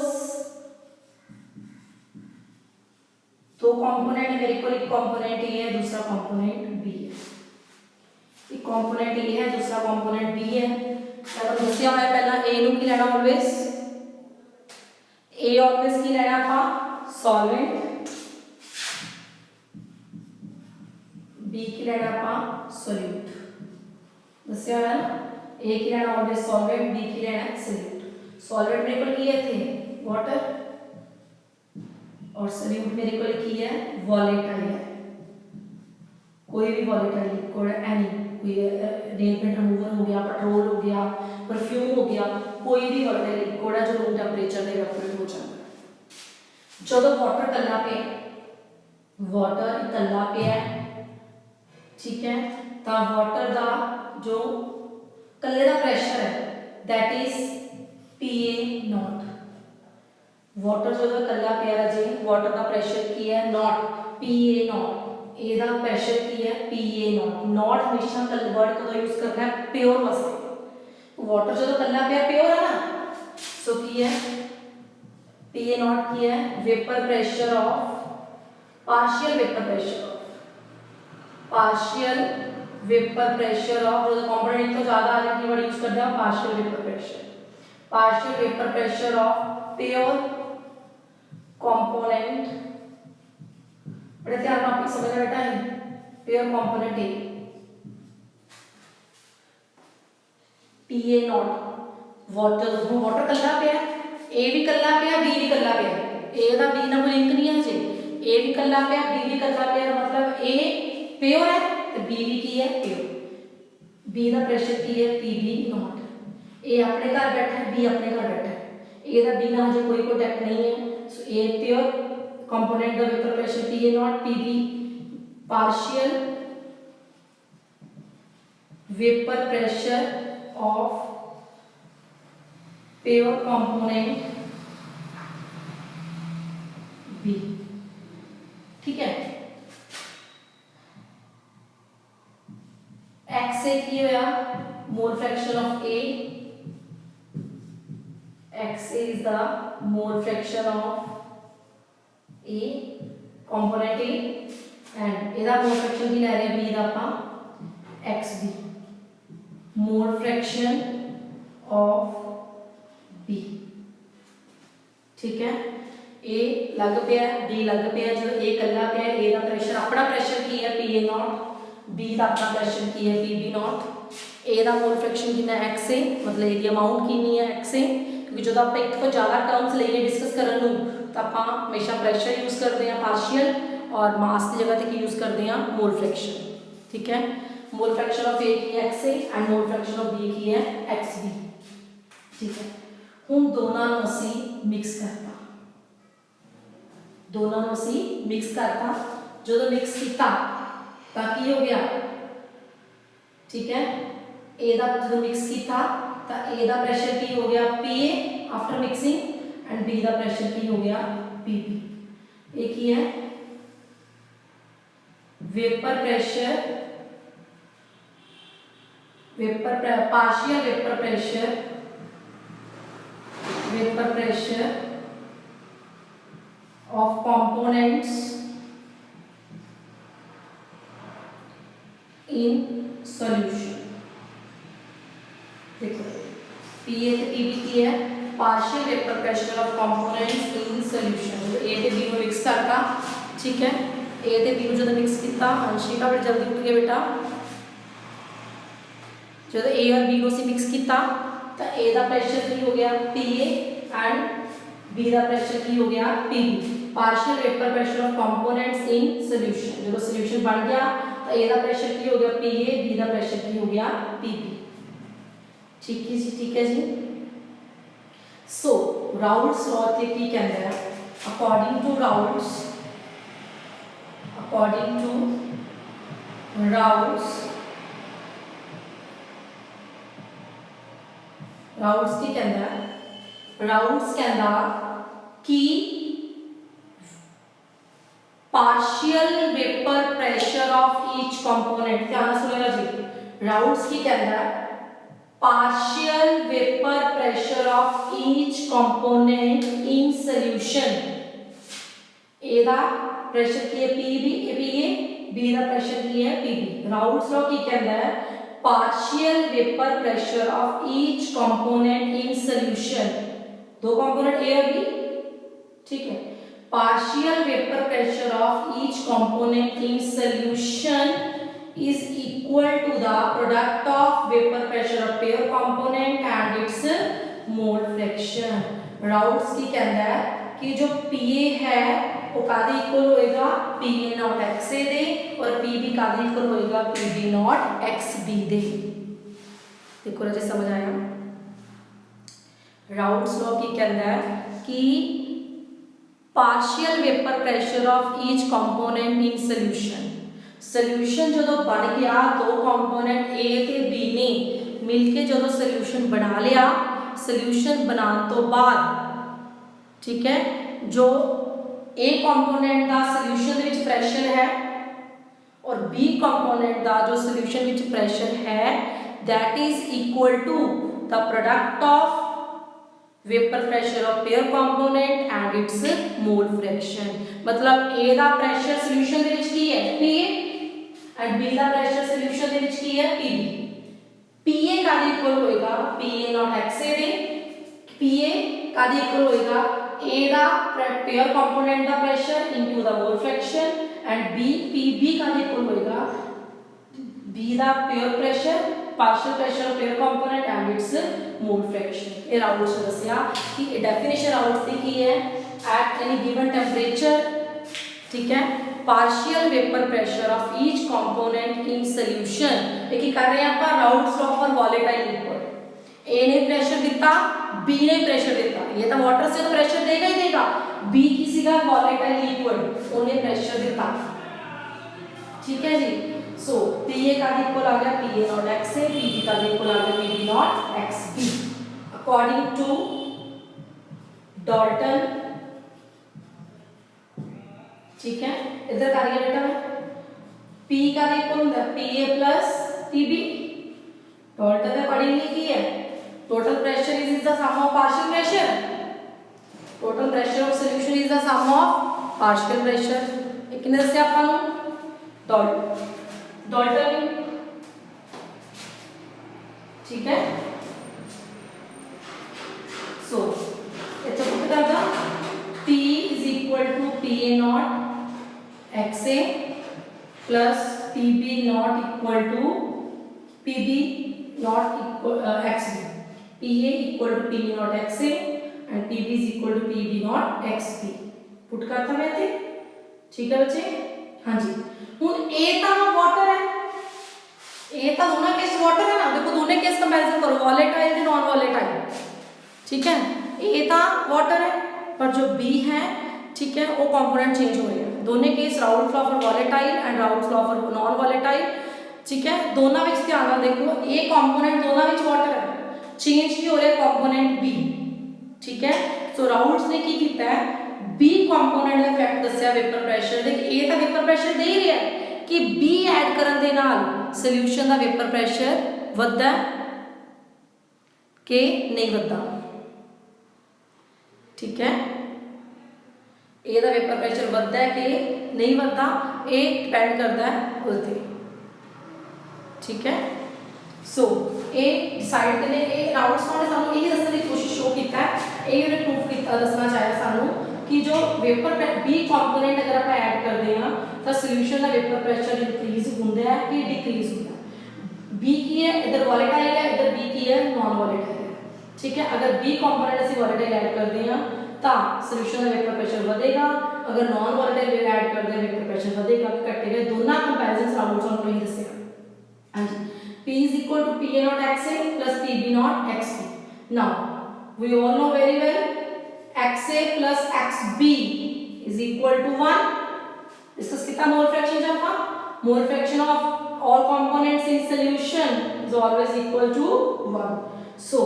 दो कंपोनेंट मेरे को, एक कंपोनेंट ए है, दूसरा कंपोनेंट बी है। एक कंपोनेंट ए है, दूसरा कंपोनेंट बी है। मैं तो दस्या है पहला ए नु की लेना ऑलवेज, ए ऑलवेज की लेना आपा सॉल्वेंट, बी की लेना आपा सॉल्यूट। दस्या है ना, ए की लेना ऑलवेज सॉल्वेंट, बी की लेना सॉल्यूट। सॉल्वेंट मेरे को किए थे वाटर और सॉल्यूट मेरे को लिखी है वोलेटाइल है। कोई भी वोलेटाइल लिक्विड एनी, कोई नेल पेंट रिमूवर हो गया, पेट्रोल हो गया, परफ्यूम हो गया, कोई भी वोलेटाइल लिक्विड है जो रूम टेंपरेचर पे इवेपोरेट हो जाता है। जो वाटर कल्ला पे, वाटर कल्ला पे है, ठीक है, तो वाटर दा जो कल्ले दा प्रेशर है दैट इज PA0। वाटर जो कल्ला प्यारा जी, वाटर का प्रेशर की है नॉट PA0, ए दा प्रेशर की है PA0। नॉट हमेशा कल वर्ड कदों यूज करना है प्योर वास्ते। वाटर जो कल्ला पे प्योर है ना, सो की है PA0 की है vapour pressure of, partial vapour pressure of, partial vapour pressure of. जो कंपोनेंट तो ज्यादा आ जाती वर्ड यूज करते हैं partial vapour pressure, partial vapour pressure of pure component. बड़े ध्यान टॉपिक समझना बेटा है। Pure component A PA0 water, water कल्ला पे है, ए भी कल्ला पे है, बी भी कल्ला पे है। ए दा बी ना कोई लिंक नहीं है जी, ए भी कल्ला पे है, बी भी कल्ला पे है, मतलब ए प्योर है तो बी भी की है प्योर। बी दा प्रेशर की है PB0। ए अपने घर बैठा है, बी अपने घर बैठा है। ए दा बी ना कोई कांटेक्ट नहीं है, so A pure component the vapour pressure PA0, PB partial vapour pressure of pure component B। ठीक है, x से की होया mole fraction of A, x is the mole fraction of A component A and ਇਹਦਾ mole fraction ਕੀ ਲੈ ਰਹੇ B ਦਾ ਆਪਾਂ XB, mole fraction of B। ठीक है, A लग पिया, B लग पिया, जो A कल्ला पिया, A ਦਾ प्रेशर, अपना प्रेशर की है PA0, B ਦਾ अपना प्रेशर की है PB0। A the mole fraction कितना है XA, मतलब A ਦੀ अमाउंट कितनी है XA। क्योंकि जो आप एक तो ज़्यादा टर्म्स लिए डिस्कस करन लूँ तो आप हमेशा प्रेशर यूज़ करते हैं पार्शियल, और मास की जगह तक यूज़ करते हैं मोल फ्रैक्शन। ठीक है, मोल फ्रैक्शन ऑफ ए की है XA and mole fraction of B की है XB। ठीक है, हम दोनों को असी मिक्स करता, दोनों को असी मिक्स करता। जो मिक्स किया तो की हो गया, ठीक है, ए दा जो मिक्स किया तो ए दा प्रेशर की हो गया PA after mixing, and B का प्रेशर की हो गया पीबी। एक ही है vapour pressure, partial vapour pressure of components in solution. देखो पीए तो पीबी की है partial vapour pressure of components in solution. A ते बी में मिक्स करता, ठीक है, ए ते बी जो मिक्स किया, अंशिका बड़े जल्दी उठ गया बेटा, जो ए और बी को से मिक्स किया तो ए का प्रेशर की हो गया पीए एंड बी का प्रेशर की हो गया PB. Partial vapour pressure of components in solution, जो सॉल्यूशन बन गया तो ए का प्रेशर की हो गया पीए, बी का प्रेशर की हो गया पीबी। ठीक है जी, ठीक है जी। सो राउल्ट्स लॉ थे की कहता है, अकॉर्डिंग टू राउल्ट्स की कहता है, राउल्ट्स कहता कि partial vapour pressure of each component, ध्यान सुनेगा जी, राउल्ट्स की कहता है partial vapor pressure of each component in solution। A का प्रेशर की है PA, B का प्रेशर की है PB। राउल्ट्स लॉ की कहता है partial vapor pressure of each component in solution, दो कंपोनेंट A और B, ठीक है, partial vapor pressure of each component in solution is equal to the product of vapor pressure of pair component and its mole fraction। Raoult's की कहता है कि जो PA है वो कादे इक्वल होएगा PA नॉट XA दे और PB कादे इक्वल होएगा PB नॉट XB दे। देखो राजे समझ आया, राउल्ट्स लॉ की कहता है कि partial vapour pressure of each component in solution, solution जो बन गया, दो कंपोनेंट ए ते बी ने मिलके जो सॉल्यूशन बना लिया, सॉल्यूशन बनाने तो बाद, ठीक है, जो ए कंपोनेंट का सॉल्यूशन विच प्रेशर है और बी कंपोनेंट का जो सॉल्यूशन विच प्रेशर है that is equal to the product of vapour pressure of pure component and its mole fraction. मतलब ए का प्रेशर सॉल्यूशन दे विच की है पीए एंड बी का प्रेशर सॉल्यूशन दे विच की है पीबी। पीए का इक्वल होएगा पीए नॉट एक्सए दे, पीए का इक्वल होएगा ए का पेयर कंपोनेंट का pressure into the mole fraction and B PB का इक्वल होएगा बी का pure pressure partial pressure of pure component and its mole fraction. ये राउल्ट्स ने दसिया कि डेफिनेशन राउल्ट्स की है एट एनी गिवन टेंपरेचर, ठीक है, partial vapour pressure of each component in solution. एक ही कर रहे हैं आप Raoult's law for volatile liquid. A ने प्रेशर दिता, बी ने प्रेशर दिता, ये तो वाटर से तो प्रेशर देगा ही देगा, बी किसी का वॉलेटाइल लिक्विड उन्हें प्रेशर दिता, ठीक है जी। सो पीए का इक्वल आ गया पीए नॉट एक्सए, पीबी का इक्वल आ गया PB naught XB according to Dalton, ठीक है। इधर करिए बेटा मैं P का इक्वल होता है PA प्लस PB, डॉल्टन ने पढ़ी लिखी है total pressure is the sum of partial pressure, total pressure of solution is the sum of partial pressure. ये किने दस्या आपको डॉल्टन, ठीक है। सो इतना पुट करदा P is equal to PA not XA plus PB not equal to PB not equal XB, PA equal to PB not XA and PB is equal to PB not XB put करता मैं थे, ठीक है बच्चे। हाँ जी, हुन A ता water है, A ता दोनों केस वाटर है ना, देखो दोनों केस कंपैरिजन करो वॉलेटाइल ते नॉन वॉलेटाइल, ठीक है। A ता वाटर है पर जो B है, ठीक है, वो कंपोनेंट चेंज हो रहे हैं, दोनों case Raoult's law for volatile and Raoult's law for non volatile, ठीक है। दोनों विच ध्यान नाल देखो A कंपोनेंट दोनों विच वाटर है, चेंज की हो रहा है कंपोनेंट B, ठीक है। सो राउल्स ने की कीता है बी कंपोनेंट ਦਾ ਇਫੈਕਟ ਦੱਸਿਆ वेपर ਪ੍ਰੈਸ਼ਰ ਦੇ ਇਹ ਤਾਂ वेपर ਪ੍ਰੈਸ਼ਰ ਦੇ ਹੀ ਰਿਹਾ ਕਿ ਬੀ ਐਡ ਕਰਨ ਦੇ ਨਾਲ ਸੋਲੂਸ਼ਨ ਦਾ वेपर ਪ੍ਰੈਸ਼ਰ ਵੱਧਦਾ ਕਿ ਨਹੀਂ ਵੱਧਦਾ ਠੀਕ ਹੈ ਇਹਦਾ वेपर ਪ੍ਰੈਸ਼ਰ ਵੱਧਦਾ ਹੈ ਕਿ ਨਹੀਂ ਵੱਧਦਾ ਇਹ ਡਿਪੈਂਡ ਕਰਦਾ ਹੈ ਉਸ ਤੇ ਠੀਕ ਹੈ ਸੋ ਇਹ ਡਿਸਾਈਡ ਕਰਨੇ ਇਹ ਰਾउंड्स ਨੇ ਸਾਨੂੰ ਇਹ ਦੱਸਣ ਦੀ ਕੋਸ਼ਿਸ਼ ਸ਼ੋ ਕੀਤਾ ਇਹ ਉਹਨੇ ਪ੍ਰੂਫ ਕੀਤਾ ਦੱਸਣਾ ਚਾਹਿਆ ਸਾਨੂੰ कि जो वेपर बी कंपोनेंट अगर आप ऐड करते हैं तो सॉल्यूशन का वेपर प्रेशर इंक्रीज होता है कि डिक्रीज होता है बी की है इधर वॉलेटाइल है इधर बी की है नॉन वॉलेटाइल है ठीक है अगर बी कंपोनेंट असं वॉलेटाइल ऐड करते हैं तो सॉल्यूशन का वेपर प्रेशर बढ़ेगा अगर नॉन वॉलेटाइल ऐड करते हैं वेपर प्रेशर बढ़ेगा घटेगा दोनों कंपैरिजन राउंड्स हमको नहीं दसेगा हाँ जी P is equal to PA naught XA plus PB naught XB now we all know very well XA plus XB is equal to 1 discuss कितना mole fraction जब था mole fraction of all components in solution is always equal to 1 so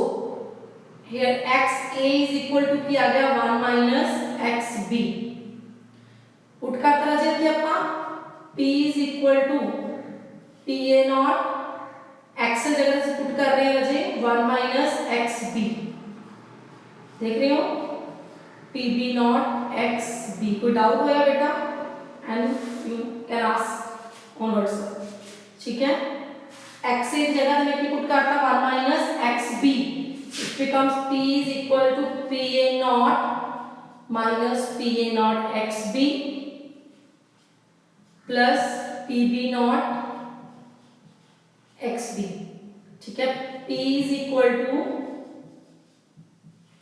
here XA is equal to क्या आ गया 1 minus XB put करता रहे थे अपना P is equal to PA naught XL जगह से पुट कर रहे हैं बच्चे 1 minus XB देख रहे हो PB naught XB कोई डाउट होया बेटा and you can ask on WhatsApp ठीक है x की जगह में पुट करता 1 minus XB it becomes P is equal to PA naught minus PA naught XB plus PB naught XB ठीक है P is equal to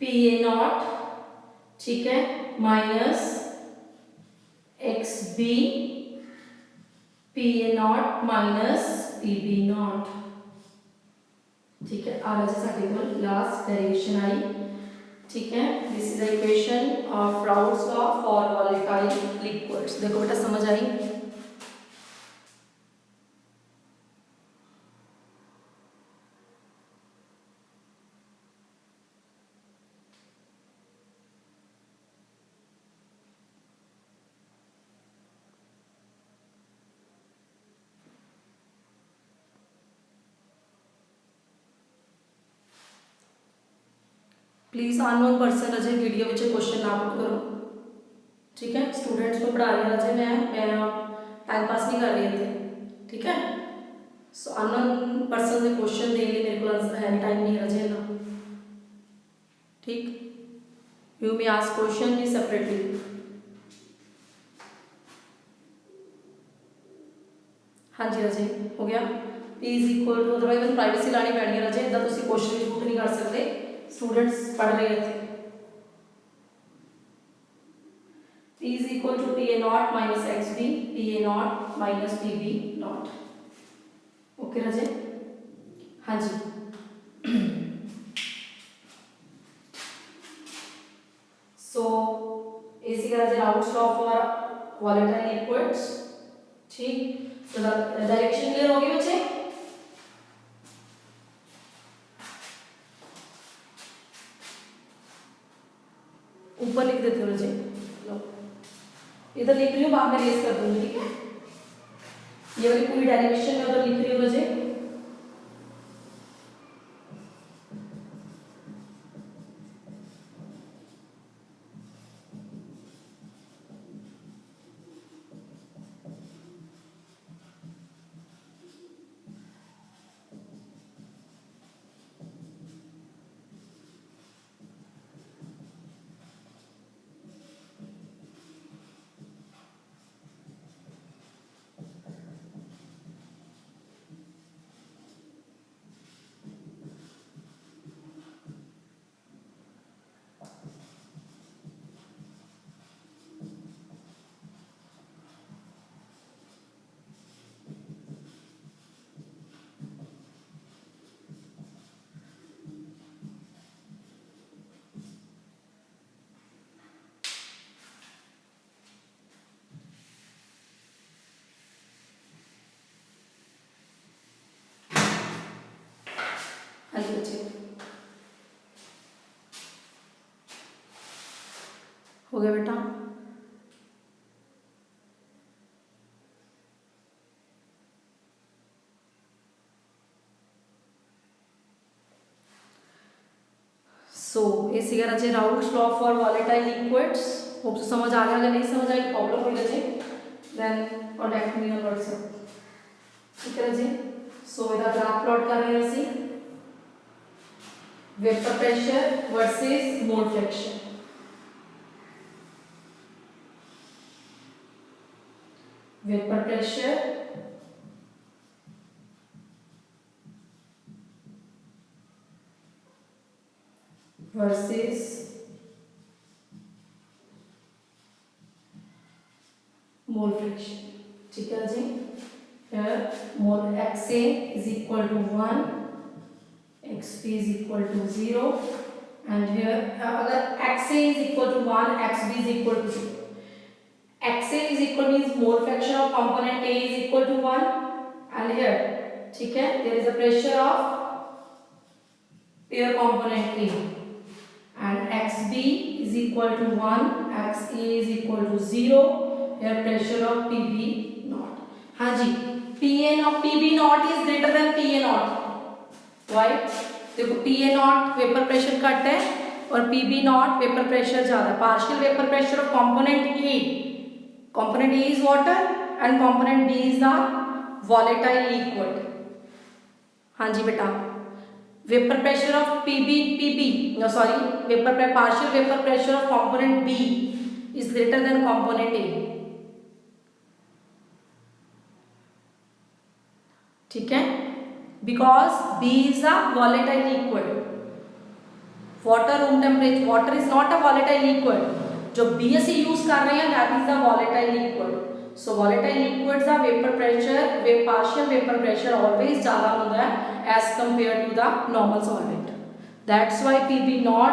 PA naught ठीक है minus XB PA naught minus PB naught ठीक है आ रहा है last derivation आई ठीक है this is the equation of Raoult's law for volatile liquids देखो बेटा समझ आई please unknown person Ajay video में क्वेश्चन ना पुट करो ठीक है स्टूडेंट्स को पढ़ा रही अजय मैं टाइम पास नहीं कर रही थे ठीक है सो अननोन पर्सन से क्वेश्चन देने मेरे को है टाइम नहीं अजय ना ठीक यू मे आस्क क्वेश्चन भी सेपरेटली हाँ जी अजय हो गया P is equal to otherwise privacy लानी पैनी है अजय इदा तुम क्वेश्चन भी पुट नहीं कर सकते स्टूडेंट्स पढ़ रहे थे P is equal to PA naught minus XB PA naught minus PB naught okay राजे हाँ जी सो इसी का Raoult's law for volatile liquids ठीक तो डायरेक्शन क्लियर होगी बच्चे ऊपर लिख देते हो मुझे इधर लिख रही हूँ बाद में रेस कर दूंगी ठीक है ये वाली पूरी डायरेक्शन में उधर लिख रही हूँ मुझे हो गया बेटा। सो ये सीगा रजे Raoul's law for volatile liquids. Hope so समझ आ गया, अगर नहीं समझ आई प्रॉब्लम हो रजे then contact me on WhatsApp. ठीक है जी। सो इधर ग्राफ प्लॉट कर रहे हैं ਅਸੀਂ vapour pressure versus mole fraction. Vapour pressure versus mole fraction. ठीक है जी। here mol xa is equal to 1, xp is equal to 0 and here अगर xa is equal to 1, xb is equal to 0, xa is equal means mole fraction of component A is equal to 1 and here ठीक है there is a pressure of pair component A and xb is equal to 1, xa is equal to 0, here pressure of pb naught। हाँ जी PA naught PB naught is greater than PA naught। Why? देखो PA naught vapour pressure घट है और PB naught vapour pressure ज्यादा। Partial vapour pressure of component A, component A is water and component B is the volatile liquid। हाँ जी बेटा vapour pressure of partial vapour pressure of component B is greater than component A। ठीक है because B is a volatile liquid। Water room temperature, water is not a volatile liquid। जो B ਅਸੀਂ use कर रहे हैं that is a volatile liquid। So volatile liquids ਦਾ vapour pressure partial vapour pressure always ज़्यादा होता है as compare to the normal solvent. That's why PB not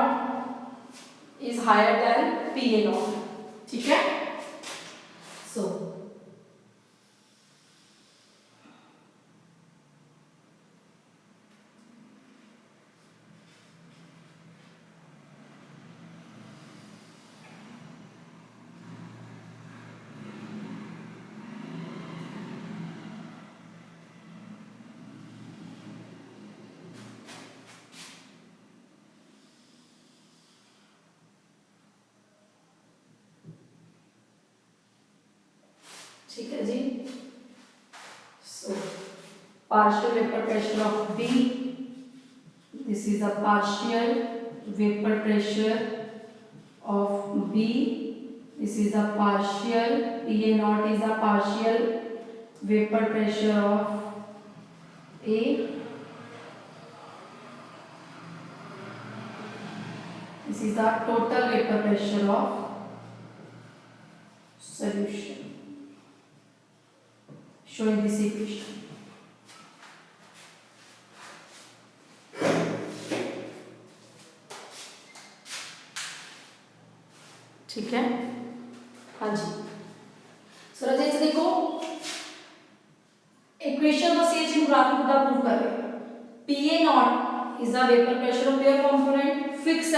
is higher than PA naught. ठीक है सो ठीक है जी। So partial vapour pressure of B, this is a partial vapour pressure of B, this is a partial PA naught is a partial vapor pressure of A, this is the total vapor pressure of solution showing this equation। ठीक है हाँ जी। सो राजे से देखो equation तो से जी graph का prove कर रहे हैं। PA naught is the vapor pressure of their component fixed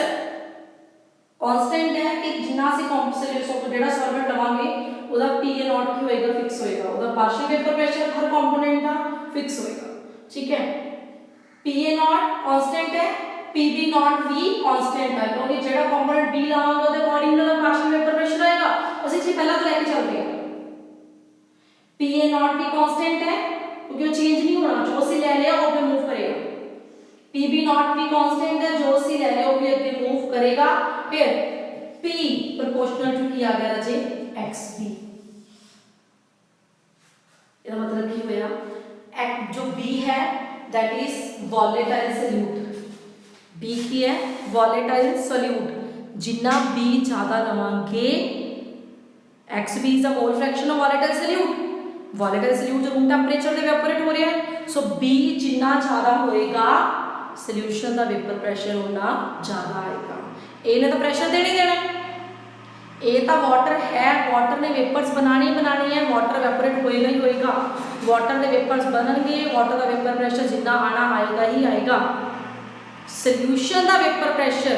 constant है कि जिन्ना से कंपोनेंट जेड़ा सॉल्वेंट लवांगे ਉਹਦਾ PA naught ਕੀ ਹੋਏਗਾ ਫਿਕਸ ਹੋਏਗਾ। ਉਹਦਾ ਪਾਰਸ਼ੀਅਲ वेपर प्रेशर हर कंपोनेंट ਦਾ ਫਿਕਸ ਹੋਏਗਾ। ठीक है PA naught कांस्टेंट है, PB naught भी कांस्टेंट है क्योंकि जेड़ा कंपोनेंट B ਲਾਵਾਂਗੇ ਉਹਦੇ ਅਕੋਰਡਿੰਗ ਉਹਦਾ ਪਾਰਸ਼ੀਅਲ वेपर प्रेशर आएगा। ਅਸੀਂ ਜੀ ਪਹਿਲਾਂ ਤੋਂ ਲੈ ਕੇ ਚੱਲਦੇ ਹਾਂ। PA naught भी कांस्टेंट है क्योंकि वो चेंज नहीं होना, जो ਅਸੀਂ ਲੈ ਲਿਆ ਉਹ भी मूव करेगा। PB naught भी कांस्टेंट है, जो ਅਸੀਂ ਲੈ लिया वो भी ਅੱਗੇ मूव करेगा। फिर P प्रोपोर्शनल टू की आ गया राजे XB। ਇਹਦਾ मतलब ਕੀ ਹੋਇਆ जो B है that is volatile solute. B की है वॉलेटाइल सोल्यूट। जिन्ना B ज्यादा लवांगे XB is a mole fraction of volatile solute. Volatile solute जो रूम टेंपरेचर ते इवेपोरेट हो रहा है। सो B जिन्ना ज्यादा होएगा सोल्यूशन का वेपर प्रेशर होना ज्यादा आएगा। ए ने तो प्रेशर देना ही देना, ए तो वाटर है, वाटर ने वेपर्स बनाने ही बनाने हैं, वाटर वेपोरेट होएगा ही होएगा। वाटर के वेपर्स बननगे, वाटर का वेपर प्रेशर जितना आना आएगा ही आएगा। सोल्यूशन का वेपर प्रेशर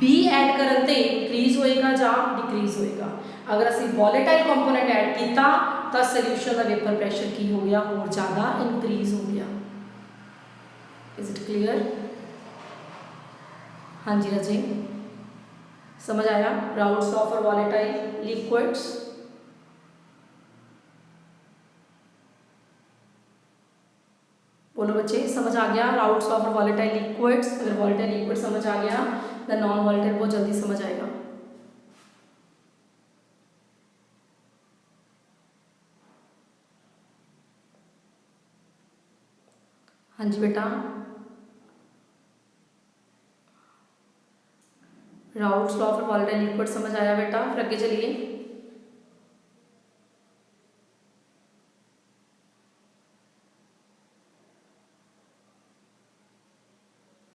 बी ऐड करन ते इंक्रीज होएगा ਜਾਂ डिक्रीज होएगा। अगर ਅਸੀਂ वॉलेटाइल कंपोनेंट ऐड किया तो सोल्यूशन का वेपर प्रैशर की हो गया और ज़्यादा इंक्रीज हो गया। Is it clear? हाँ जी राजे, समझ आया? Routes of volatile liquids. बोलो बच्चे, समझ आ गया? Routes of volatile liquids. अगर वॉलेटाइल लिक्विड समझ आ गया तो नॉन वॉलेटाइल बहुत जल्दी समझ आएगा। हाँ जी बेटा, routes law of volatile liquid समझ आया बेटा? फिर आगे चलिए।